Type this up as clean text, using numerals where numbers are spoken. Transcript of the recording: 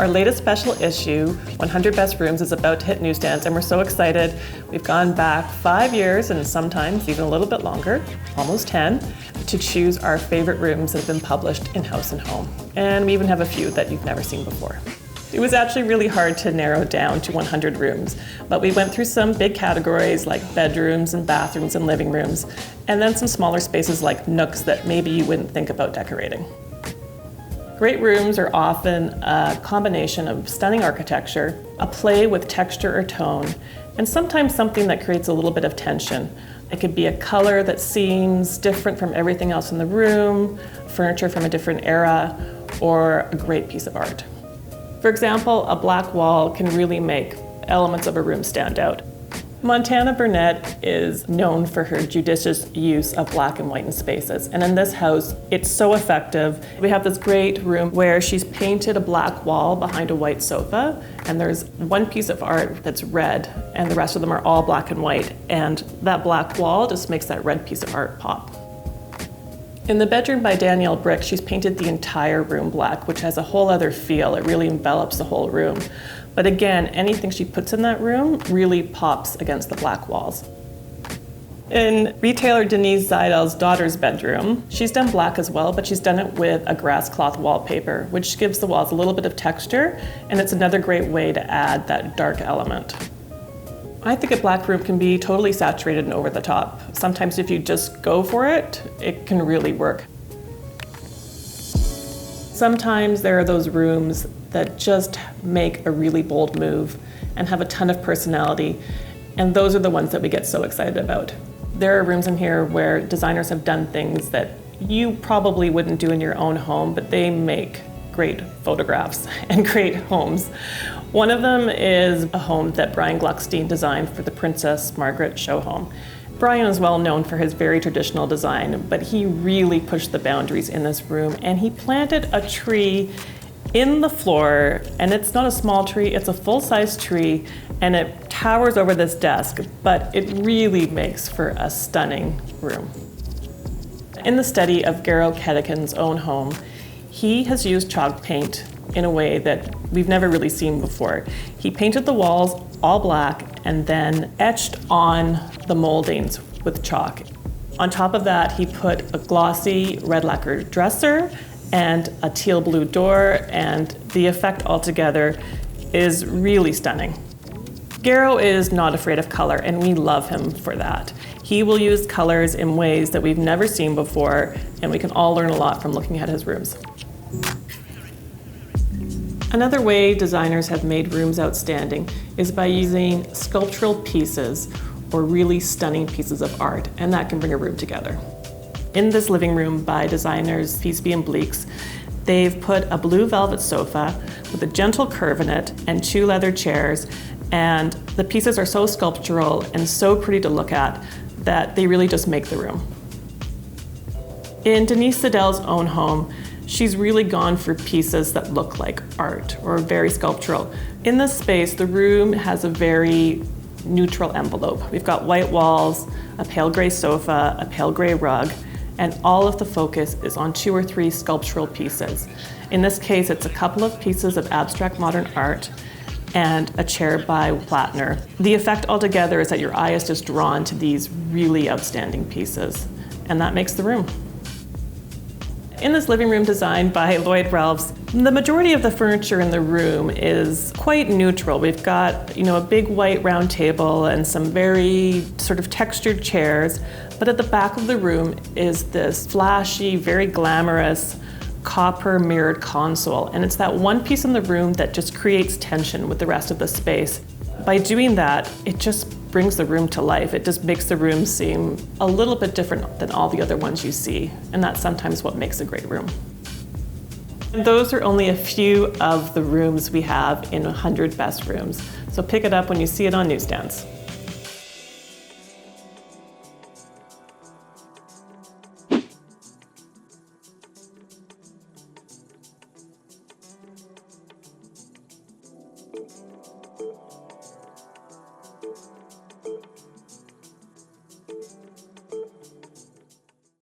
Our latest special issue, 100 Best Rooms, is about to hit newsstands, and we're so excited. We've gone back 5 years, and sometimes even a little bit longer, almost 10, to choose our favorite rooms that have been published in House and Home. And we even have a few that you've never seen before. It was actually really hard to narrow down to 100 rooms, but we went through some big categories like bedrooms and bathrooms and living rooms, and then some smaller spaces like nooks that maybe you wouldn't think about decorating. Great rooms are often a combination of stunning architecture, a play with texture or tone, and sometimes something that creates a little bit of tension. It could be a color that seems different from everything else in the room, furniture from a different era, or a great piece of art. For example, a black wall can really make elements of a room stand out. Montana Burnett is known for her judicious use of black and white in spaces, and in this house, it's so effective. We have this great room where she's painted a black wall behind a white sofa, and there's one piece of art that's red, and the rest of them are all black and white, and that black wall just makes that red piece of art pop. In the bedroom by Danielle Brick, she's painted the entire room black, which has a whole other feel. It really envelops the whole room. But again, anything she puts in that room really pops against the black walls. In retailer Denise Zeidel's daughter's bedroom, she's done black as well, but she's done it with a grass cloth wallpaper, which gives the walls a little bit of texture, and it's another great way to add that dark element. I think a black room can be totally saturated and over the top. Sometimes if you just go for it, it can really work. Sometimes there are those rooms that just make a really bold move and have a ton of personality, and those are the ones that we get so excited about. There are rooms in here where designers have done things that you probably wouldn't do in your own home, but they make great photographs and great homes. One of them is a home that Brian Gluckstein designed for the Princess Margaret show home. Brian is well known for his very traditional design, but he really pushed the boundaries in this room, and he planted a tree in the floor, and it's not a small tree, it's a full-size tree, and it towers over this desk, but it really makes for a stunning room. In the study of Garo Kedekin's own home, he has used chalk paint in a way that we've never really seen before. He painted the walls all black and then etched on the moldings with chalk. On top of that, he put a glossy red lacquer dresser and a teal blue door, and the effect altogether is really stunning. Garo is not afraid of color, and we love him for that. He will use colors in ways that we've never seen before, and we can all learn a lot from looking at his rooms. Another way designers have made rooms outstanding is by using sculptural pieces or really stunning pieces of art, and that can bring a room together. In this living room by designers Feasby and Bleeks, they've put a blue velvet sofa with a gentle curve in it and 2 leather chairs, and the pieces are so sculptural and so pretty to look at that they really just make the room. In Denise Zeidel's own home, she's really gone for pieces that look like art or very sculptural. In this space, the room has a very neutral envelope. We've got white walls, a pale gray sofa, a pale gray rug, and all of the focus is on 2 or 3 sculptural pieces. In this case, it's a couple of pieces of abstract modern art and a chair by Plattner. The effect altogether is that your eye is just drawn to these really outstanding pieces, and that makes the room. In this living room designed by Lloyd Ralphs, the majority of the furniture in the room is quite neutral. We've got, a big white round table and some very sort of textured chairs, but at the back of the room is this flashy, very glamorous copper mirrored console, and it's that one piece in the room that just creates tension with the rest of the space. By doing that, it just brings the room to life. It just makes the room seem a little bit different than all the other ones you see, and that's sometimes what makes a great room. And those are only a few of the rooms we have in 100 Best Rooms, so pick it up when you see it on newsstands.